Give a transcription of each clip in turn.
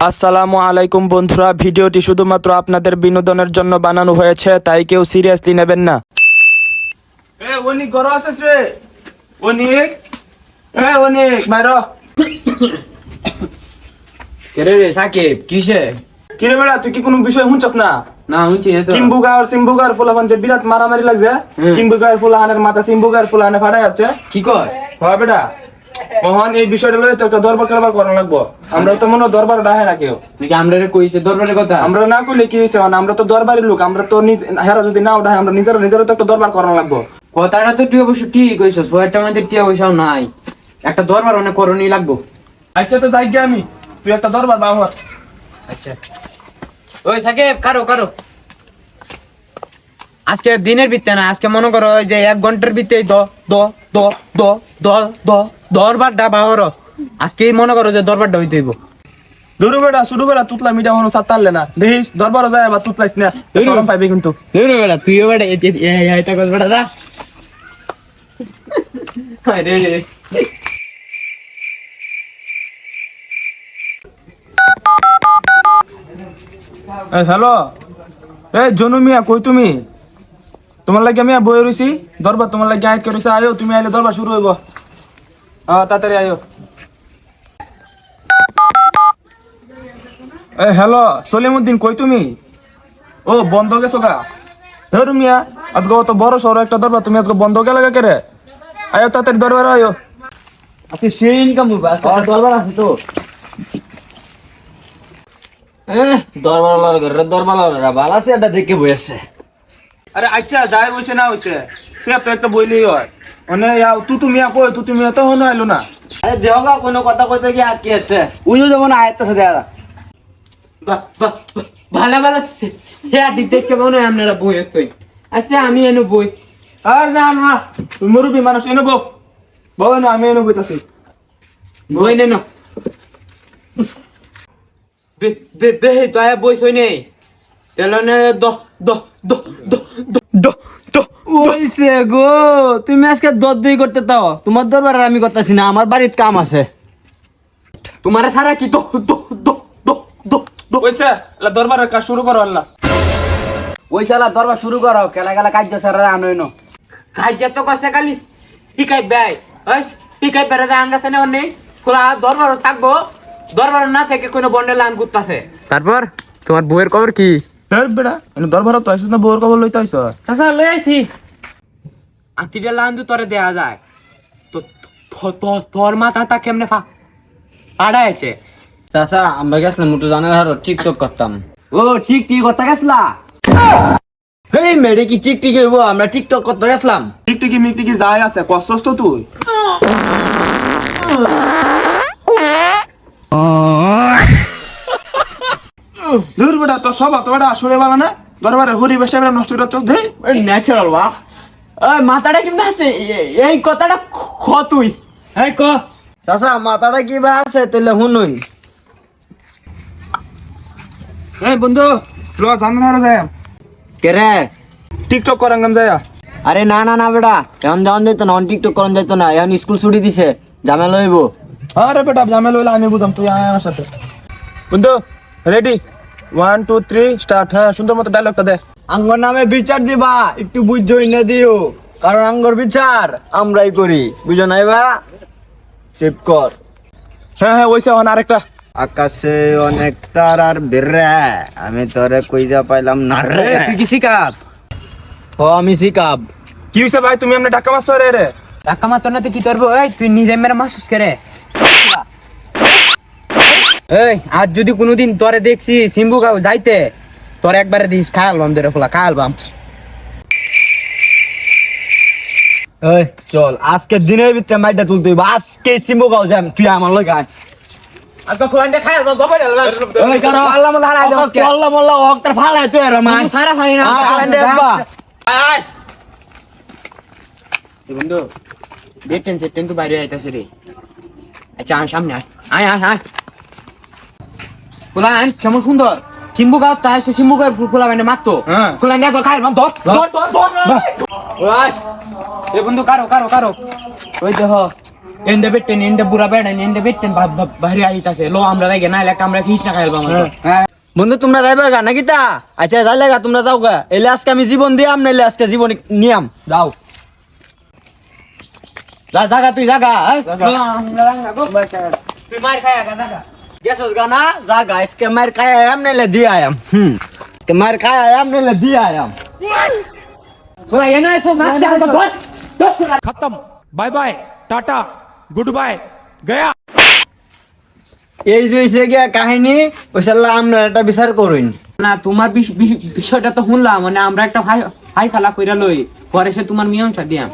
আসসালামু আলাইকুম বন্ধুরা, ভিডিওটি শুধুমাত্র আপনাদের বিনোদনের জন্য বানানো হয়েছে, তাই কেউ সিরিয়াসলি নেবেন না। অনিক ঘর আছিস রে? অনিক, অনিক বাইর। কেরে রে সাকিব কিসে? কিরে বেড়া, তুই কি কোনো বিষয় শুনছস না? না শুনছি না তো। সিম্বুগার ফুলাফান যে বিরাট মারামারি লাগছে। কিম্বুগার ফুলাহানের মাথা সিম্বুগার ফুলাহানে ফাটাই যাচ্ছে। কি কয়? হয় বেটা, মোহন এই বিষয়টা লয়ে তো একটা দরবার কারবার করা লাগবো। আমরা তো মনে হয় দরবার ডাহে না কেউ। নাকি আমরা কইছে দরবারের কথা? আমরা না কইলে কি হয়েছে, মানে আমরা তো দরবারের লোক, আমরা তো হেরা যদি না উঠাই আমরা নিজেরা তো একটা দরবার করানো লাগবো। কথাটা তো তুই অবশ্য ঠিক কইছস, পয়টা আমাদের টিয়া পয়সাও নাই, একটা দরবার অনেক করণী লাগবো। আচ্ছা তো যাই গে আমি, তুই একটা দরবার বাবার। আচ্ছা ওই সাকিব কারো কারো আজকে দিনের ভিত্তে না, আজকে মনে করো যে 1 ঘন্টার ভিত্তে দরবারটা বাহর। আজকে মনে করো যে দরবারটা হইতে হইব। দুরু বেটা শুরু বেটা তুতলা মিডিয়া হনো সাত তারলে না দেখিস দরবারও যায় আবার তুতলাইস না, শরম পাইবে কিন্তু। বেটা তুইও বেটা এটা কর বেটা দা। আরে হ্যালো, জনু মিয়া কই তুমি? তোমার লাগে আমি বই রইছি, দরবার তোমার লাগে আয় করেছে, আয়ো তুমি আইলে দরবার শুরু হইব। তাড়াতাড়ি আয়ো। হ্যালো সলিমউদ্দিন কই তুমি? ও বন্ধ গেছো গা? ধরু মিয়া আজকে অত বড় সড় একটা দরবার, তুমি আজকে বন্ধ গেলে কে রে? আয়ো তাড়াতাড়ি দরবার আয়ো। আজকে সেই ইনকাম হইব, আজকে দরবার আছে তো। দরবারওয়ালারা ভালো আছে, এটা দেখে বইছে। আরে আচ্ছা যাই বইছে না হইছে সে তো একটা বইলেই হয়। মানে তুমি কই তুমি তো হনো আইলো না। আরে দেহগা কোনো কথা কইতে কি আটকে আছে? উইও যেমন আয়াতটা সাথে আলা ভালো ভালো সে আদি দেখে মনে হয় আপনারা বই আছে। আচ্ছা আমি এনে বই। আর না না তুমি মুরব্বী মানুষ এনে বউ না, আমি এনে বইতাছি। বই নেন বে বে বে তো আয়া বই সই নেই তেলনে দ দ দ দ দ দ ওইছে গো, তুমি আজকে দই করতে দাও। তোমার দরবারে আমি করতেছি না, আমার বাড়িতে কাম আছে। তোমারে সারা কি দো দো দো দো দো দো কইছে এলা দরবারের কাজ শুরু করো আল্লাহ। ওই শালা দরবার শুরু করো, কেলা কেলা কাজ সারা আনইনো কাজ তো কইছে খালি হিকাই বাই ওই হিকাই বেরে যা আঙ্গাছে না অন্য খোলা দরবার থাকবো। দরবার না থেকে কোনো বন্ডে লান গুতাছে। তারপর তোমার বউয়ের খবর কি? বেড়া এনে দরবারত তো আইছিস না, বউর কবর লইতে আইছ? চাচা লই আইছি। আতিটা লান্দু তোরে দেয়া যায় তো, তোর মাথাটা কেমনে ফাড়া আছে? চাচা আমরা গেছিলাম মোটু জানার হারো টিকটক করতাম। ও ঠিক ঠিক কথা গেছলা। হেই মেরে কি টিকটিক হইব, আমরা টিকটক করতে গেছিলাম। টিকটিকি মিকটিকি যাই আছে কষ্টস তো তুই। দূর বেটা তো সব তো বেটা আসলে ভালো না, দরবারে হরি বেশা নষ্ট করে চল দে। ন্যাচারাল বা ওই মাথাটা কেমনে আছে এই কথাটা খ তুই। এই ক চাচা মাথাটা কি বা আছে তাহলে শুনুন। এই বন্ধু ল জানার হারো যায় কে রে? টিকটক করাঙ্গাম যায়। আরে না না না বেটা, এখন যাওয়ান যেত না, টিকটক করেন যেত না, এখন স্কুল ছুটি দিছে, ঝামেলা হইব। আরে বেটা ঝামেলা হইলে আমি বুঝাম, তুই আয় আমার সাথে। বন্ধু রেডি 1 2 3 স্টার্ট। হ্যাঁ সুন্দর মতো ডায়লগটা দে। আঙ্গর নামে বিচার দিবা, একটু বুঝছই না দিও, কারণ আঙ্গর বিচার আমরাই করি, বুঝো নাই বা? সেভ কর। হ্যাঁ ওইসে হন আরেকটা। আকাশে অনেক তারার বেড়া, আমি তোরে কইজা পাইলাম না রে। তুই কি শিকাব? ও আমি শিকাব। কি হইছে ভাই, তুমি এমনি ধাক্কা মারছো রে? টাকা মাত্র না তুই কি করবো? এই তুই নিজে মেরে মাসুস করে। এই আজ যদি কোনোদিন তোরে দেখছি সিম্বু গাও যাইতে, তোর একবারে দিস খায়ালবাম ধরে ফোলা খায়ালবাম। এই চল আজকে দিনের ভিতরে মাইটা তুলতে হইব, আজকে সিম্বু গাও যাম, তুই আমার লগে আয়। আজকে ফোলান্ডে খায়ালবাম বাবা রে। ওই কারো আল্লাহ মোল্লা হারাই দাও আজকে। আল্লাহ মোল্লা ওকটার ফালাই তুই আর মাই সারা সারি না ফোলান্ডে আব্বা। আয় বন্ধু বেটেন সেটেন তো বাইরে আইতাছে রে। আচ্ছা আয় সামনে আয় আয় আয় আয় ফুলান কেমন সুন্দর কিম্বু গাও তাই সে সিম্বু গাও ফুলা মানে মারতো। হ্যাঁ। ফুলান নিয়ে তো খাইলাম ধর ধর ধর ধর। ওই এ বন্ধু কারো কারো কারো ওই দেখো এন্ডে বেটেন এন্ডে বুড়া বেড়া এন্ডে বেটেন বাইরে আইতাছে লো আমরা যাই না একটা আমরা হিট না খাইলবা আমরা হ্যাঁ বন্ধু তোমরা যাইবা গা নাকি তা আচ্ছা যাইলে গা তোমরা যাও গা এলে আজকে আমি জীবন দিয়াম নাইলে আজকে জীবন নিয়াম যাও যা জাগা তুই জাগা তুই মার খায়া গা জাগা গেছস গা না যা গা আজকে মার খাই আয়াম নাইলে দি আয়াম আজকে মার খাই আয়াম নাইলে দি আয়াম তোরা এনে এসো না खत्म bye bye tata good bye गया এই যে হইছে গিয়া কাহিনী ওইসাল্লাহ আমরা একটা বিচার করুন না তোমার বিষয়টা তো শুনলাম মানে আমরা একটা হাই খালা কইরা লই পরে সে তোমার মিয়ংসা দিয়াম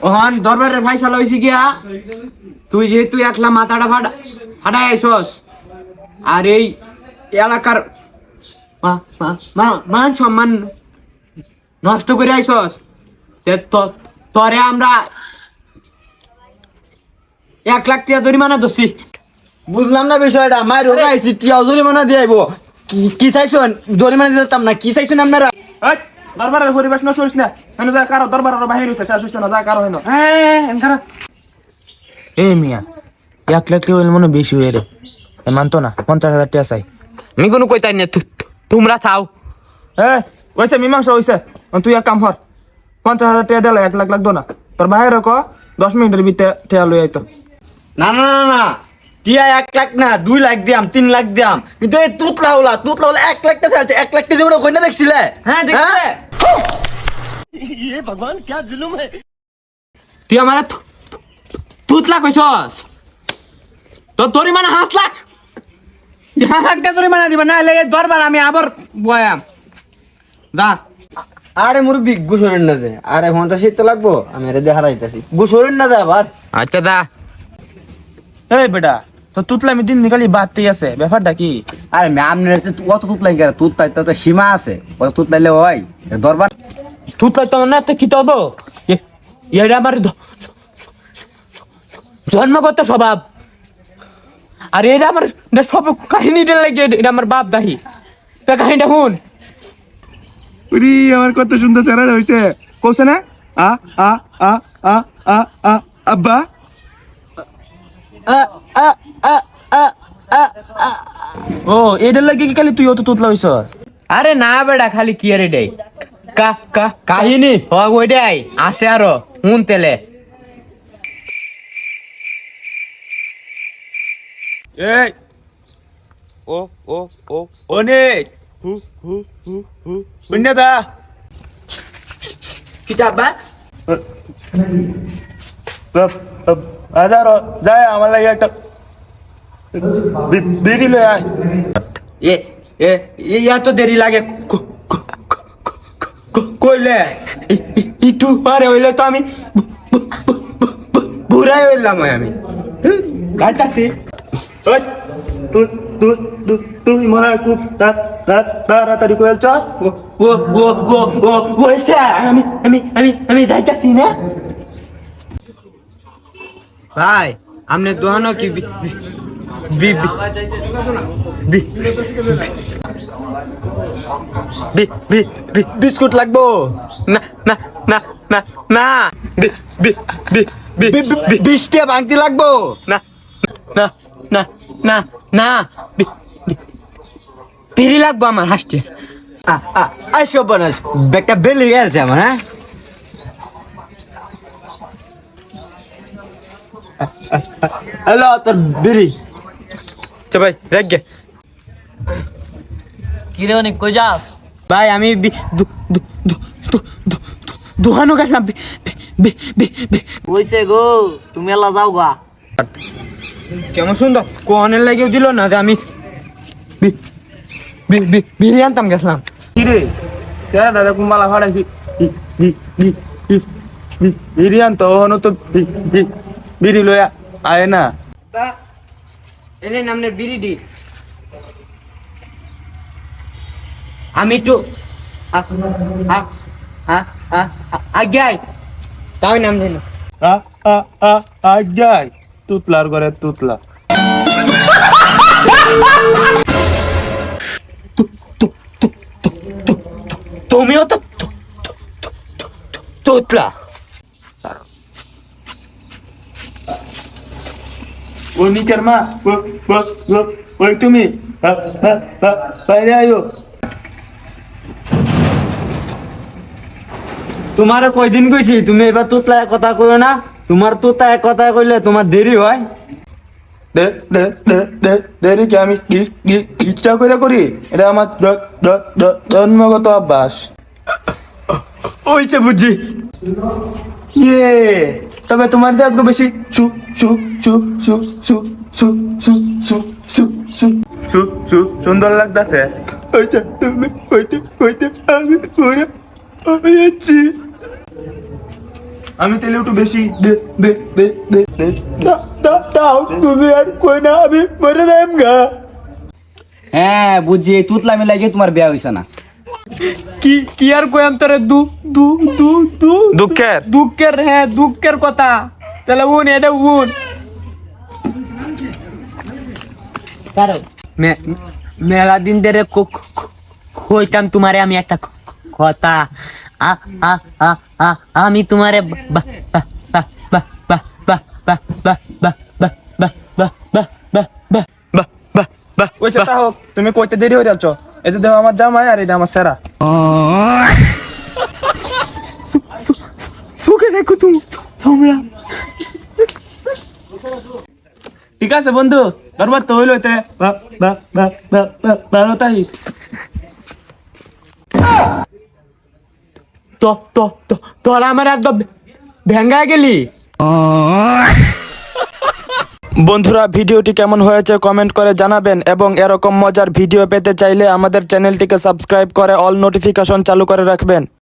ওহন দরবারের ফাইসালা হইছে গিয়া তুই যেহেতু একলা মাথাটা ফাটাই আইছস আর এই এলাকার মান সম্মান নষ্ট করে আইছস তরে আমরা 1 লাখ টাকা জরিমানা দছি বুঝলাম না বিষয়টা মায়ের রোগা আইছি টিয়া জরিমানা দিয়ে আইবো কি চাইছেন জরিমানা দিতাম না কি চাইছেন আপনারা এই দরবারের পরিবেশ নষ্ট হইছ না এনে যা কারো দরবারের বাহির হইছে চাষ হইছে না যা কারো হইনো এনখানা এ মিয়া 1 লাখ টাকা হইলে মনে বেশি হয়ে রে মানতো না 50,000 টাকা চাই আমি কোনো কইতাই না তোমরা থাও ওইসে মীমাংসা হইছে তুই এক কাম কর 50,000 টাকা দিলে 1 লাখ লাগতো না তোর বাইরে ক 10 মিনিটের ভিতরে টাকা লই আইতো না না না না টিয়া 1 লাখ না 2 লাখ দিয়াম 3 লাখ দিয়াম কিন্তু এই তুতলা হলা 1 লাখ টাকা আছে 1 লাখ টাকা দেবো কইনা দেখছিলে হ্যাঁ দেখছিলে তুই আমার তুতলা কইছস তো জরিমানা 5 লাখ 5 লাখ টাকা জরিমানা দিবা না এলে দরবার আমি আবার বয়াম দা আরে মুরব্বি গুছরেন না যে আরে 50 তো লাগবো আমি আরে দেখা রাইতাছি গুছরেন না যা আবার আচ্ছা দা এই বেটা তো তুতলামি দিন নিকালি বাদতেই আছে ব্যাপারটা কি আরে ম্যাম অত তুত লাগে কেন তুত তো সীমা আছে অত তুত লাইলে হয় দরবার তুতলাই তো না তো কি তো হবো এটা আমার জন্মগত স্বভাব আর এটা আমার সব কাহিনীটা লাগে এটা আমার বাপ দাহি তা কাহিনীটা শুন উরি আমার কত সুন্দর চেহারা হইছে কইছে না আ আ আ আ আ আ আব্বা ও এটার লাগে কি খালি তুই অত তুতলা হইছ আরে না বেটা খালি কি আরে দেই কাহিনী হ ওইটাই আছে আরো হুন তেলে এই ও ও ও অনেক হু হু হু হু পুণ্যদা কিতাবা হাজার যায় আমার লাগে একটা বিড়ি লই আয় এ এ ইয়া তো দেরি লাগে কইলে একটু পারে হইলে তো আমি বুড়াই হইলাম আমি গাইতাছি ওই তুই তুই তুই তুই মনে হয় খুব তাড়াতাড়ি করে চাস ও ও ও ও ওইসা আমি যাইতাছি না ভাই আমনে দোহানো কি বিস্কুট লাগবো না না না না না 20 টাকা ভাঙতি লাগবো না না না না না পিড়ি লাগবো আমার হাসতে আইসো বনাস ব্যাগটা বেলি গেছে আমার হ্যাঁ হ্যালো তোর বিড়ি তো ভাই দেখ গে কি রে অনেক কই যাস ভাই আমি দোহানো গেছিলাম ওইসে গো তুমি এলা যাও গা কেমন সুন্দর কোনের লাগেও দিল না যে আমি বিড়ি আনতাম গেছিলাম কি রে সেরা দাদা কুম্বালা ফাড়াইছি বিড়ি আনতো হনো তো বিড়ি লইয়া আয় না এনে নামনে বিড়িডি আমি একটু আগে তাই নাম দেন আজ্ঞাই তুতলার ঘরে তুতলা তুমিও তো তোতলা। অনিকের মা ওই তুমি বাইরে আয়ো। তোমারে কয়দিন কইছি তুমি এবার তোতলা কথা কইও না। তোমার তোতা এক কথা কইলে তোমার দেরি হয়। দেরি কি আমি ইচ্ছা করে করি? এটা আমার জন্মগত অভ্যাস। ওইছে বুঝছি। ইয়ে, তবে তোমার দিয়ে আজকে বেশি সু সু সু সু সু সু সু সু সু সু সু সু সুন্দর লাগতাছে। ওইটা তুমি হইতে আমি পুরো হয়েছি। আমি তাহলে একটু বেশি দাও তুমি আর কই না, আমি মরে যাইম গা। হ্যাঁ বুঝছি, এই তুতলামি লাগিয়ে তোমার বিয়া হইছে না। কি আর কইম তোরে দু দু দু দু দুঃখের দুঃখের, হ্যাঁ দুঃখের কথা। তাহলে উন এটা উন মেলা দিন ধরে কইতাম তোমারে আমি একটা কথা। আমি তোমারে ওই সেটা হোক, তুমি কইতে দেরি হয়ে যাচ্ছ। এই যে দেখো আমার জামাই আর এটা আমার সেরা। সুখে দেখো তুমি তোমরা। ঠিক আছে বন্ধু, দরবার তো হইলো এতে ভালো তাহিস। তোরা আমার একদম ভেঙ্গা গেলি। বন্ধুরা, ভিডিওটি কেমন হয়েছে কমেন্ট করে জানাবেন এবং এরকম মজার ভিডিও পেতে চাইলে আমাদের চ্যানেলটিকে সাবস্ক্রাইব করে অল নোটিফিকেশন চালু করে রাখবেন।